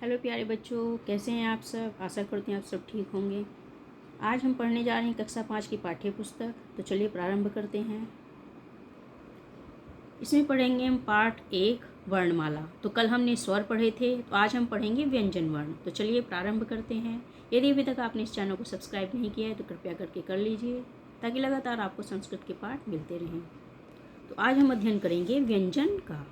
Hello प्यारे बच्चों, कैसे हैं आप सब। आशा करते हैं आप सब ठीक होंगे। आज हम पढ़ने जा रहे हैं कक्षा 5 की पाठ्य पुस्तक। तो चलिए प्रारंभ करते हैं। इसमें पढ़ेंगे हम पाठ 1 वर्णमाला। तो कल हमने स्वर पढ़े थे, तो आज हम पढ़ेंगे व्यंजन वर्ण। तो चलिए प्रारंभ करते हैं। यदि अभी तक आपने इस चैनल को सब्सक्राइब नहीं किया है तो कृपया करके कर लीजिए, ताकि लगातार आपको संस्कृत के पाठ मिलते रहें। तो आज हम अध्ययन करेंगे व्यंजन का।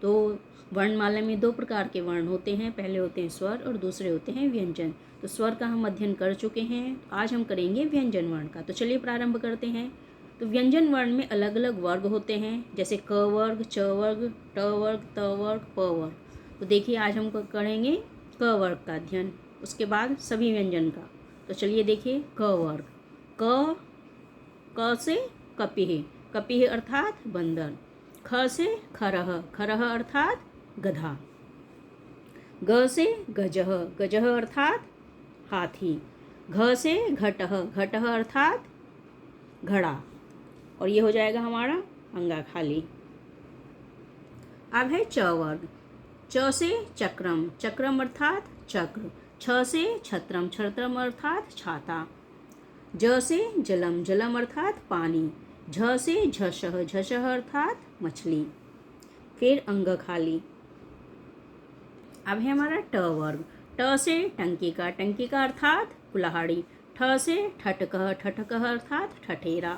तो वर्णमाला में 2 प्रकार के वर्ण होते हैं, पहले होते हैं स्वर और दूसरे होते हैं व्यंजन। तो स्वर का हम अध्ययन कर चुके हैं, आज हम करेंगे व्यंजन वर्ण का। तो चलिए प्रारंभ करते हैं। तो व्यंजन वर्ण में अलग अलग वर्ग होते हैं, जैसे क वर्ग, च वर्ग, ट वर्ग, त वर्ग, प वर्ग। तो देखिए आज हम करेंगे क वर्ग का अध्ययन, उसके बाद सभी व्यंजन का। तो चलिए देखिए क वर्ग। क से कपिह, कपिह अर्थात बंदर। ख से खरह, खरह अर्थात गधा। ग से गजह, गजह अर्थात हाथी। घ से घटह, घटह अर्थात घड़ा। और ये हो जाएगा हमारा अंगा खाली। अब है च वर्ग। च से चक्रम, चक्रम अर्थात चक्र। छ से छत्रम, छत्रम अर्थात छाता। ज से जलम, जलम अर्थात पानी। झ से झषह, झषह अर्थात मछली। फिर अंग खाली। अब है हमारा ट वर्ग। ट से टंकिका, टंकिका अर्थात कुल्हाड़ी। ठ से ठटकह, ठटकह अर्थात ठठेरा।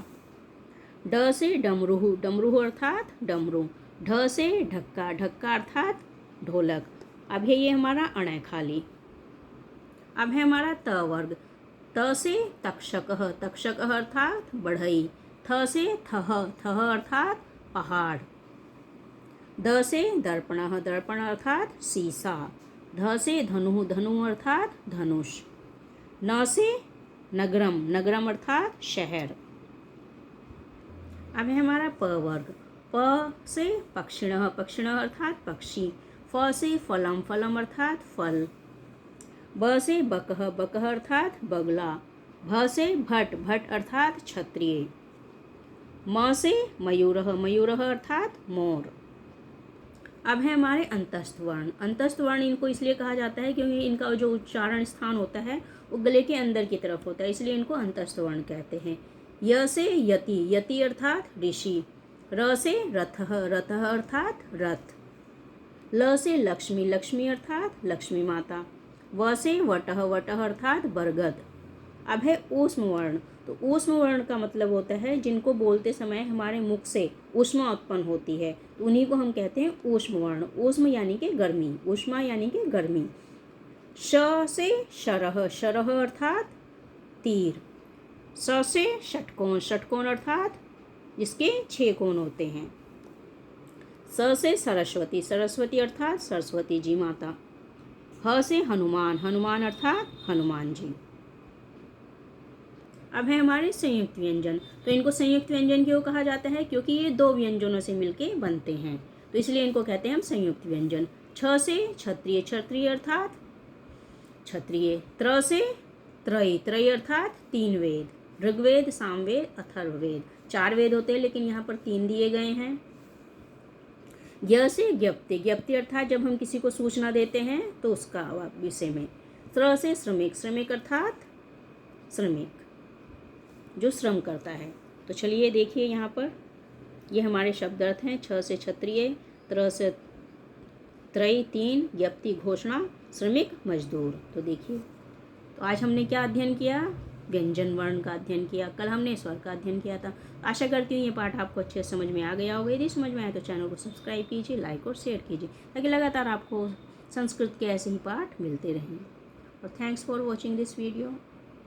ड से डमरूह, डमरूह अर्थात डमरू। ढ से ढक्का, ढक्का अर्थात ढोलक। अब है ये हमारा अणय खाली। अब है हमारा त वर्ग। त से तक्षकह, तक्षकह अर्थात बढ़ई। थ से थह, थह अर्थात पहाड़। द से दर्पणः, दर्पण अर्थात सीसा। ध से धनुः, धनुः अर्थात धनुष। न से नगरम, नगरम अर्थात शहर। अब है हमारा प वर्ग। प से पक्षिणः, पक्षिणः अर्थात पक्षी। फ से फलम, फलम अर्थात फल। ब से बकह, बकह अर्थात बगला। भ से भट, भट अर्थात क्षत्रिय। म से मयूरः, मयूरः अर्थात मोर। अब है हमारे अंतस्थ वर्ण। अंतस्थ वर्ण इनको इसलिए कहा जाता है क्योंकि इनका जो उच्चारण स्थान होता है वो गले के अंदर की तरफ होता है, इसलिए इनको अंतस्थ वर्ण कहते हैं। य से यति, यति अर्थात ऋषि। र से रथः, रथः अर्थात रथ। ल से लक्ष्मी, लक्ष्मी अर्थात लक्ष्मी माता। व से वटः, वटः अर्थात बरगद। अब है ऊष्म वर्ण। तो ऊष्म वर्ण का मतलब होता है जिनको बोलते समय हमारे मुख से ऊष्मा उत्पन्न होती है, तो उन्हीं को हम कहते हैं ऊष्म वर्ण। ऊष्म यानी कि गर्मी, ऊष्मा यानी कि गर्मी। श से शरह, शरह अर्थात तीर। स से षटकोण, षटकोण अर्थात जिसके 6 कोण होते हैं। स से सरस्वती, सरस्वती अर्थात सरस्वती जी माता। ह से हनुमान, हनुमान अर्थात हनुमान जी। अब है हमारे संयुक्त व्यंजन। तो इनको संयुक्त व्यंजन क्यों कहा जाता है, क्योंकि ये 2 व्यंजनों से मिलके बनते हैं, तो इसलिए इनको कहते हैं हम संयुक्त व्यंजन। छ से क्षत्रिय, क्षत्रिय अर्थात क्षत्रिय। त्र से त्रयी, त्रयी अर्थात 3 वेद। ऋग्वेद, सामवेद, अथर्ववेद। 4 वेद होते हैं लेकिन यहाँ पर 3 दिए गए हैं। य से ज्ञप्ति, ज्ञप्ति अर्थात जब हम किसी को सूचना देते हैं तो उसका विषय में। त्र से श्रमिक, श्रमिक अर्थात श्रमिक जो श्रम करता है। तो चलिए देखिए यहाँ पर ये हमारे शब्द अर्थ हैं। छ से क्षत्रिय, त्र से त्रयी 3, ज्ञप्ति घोषणा, श्रमिक मजदूर। तो देखिए तो आज हमने क्या अध्ययन किया, व्यंजन वर्ण का अध्ययन किया। कल हमने स्वर का अध्ययन किया था। आशा करती हूँ ये पाठ आपको अच्छे समझ में आ गया होगा। यदि समझ में आए तो चैनल को सब्सक्राइब कीजिए, लाइक और शेयर कीजिए, ताकि लगातार आपको संस्कृत के ऐसे ही पाठ मिलते रहें। और thanks for watching this video.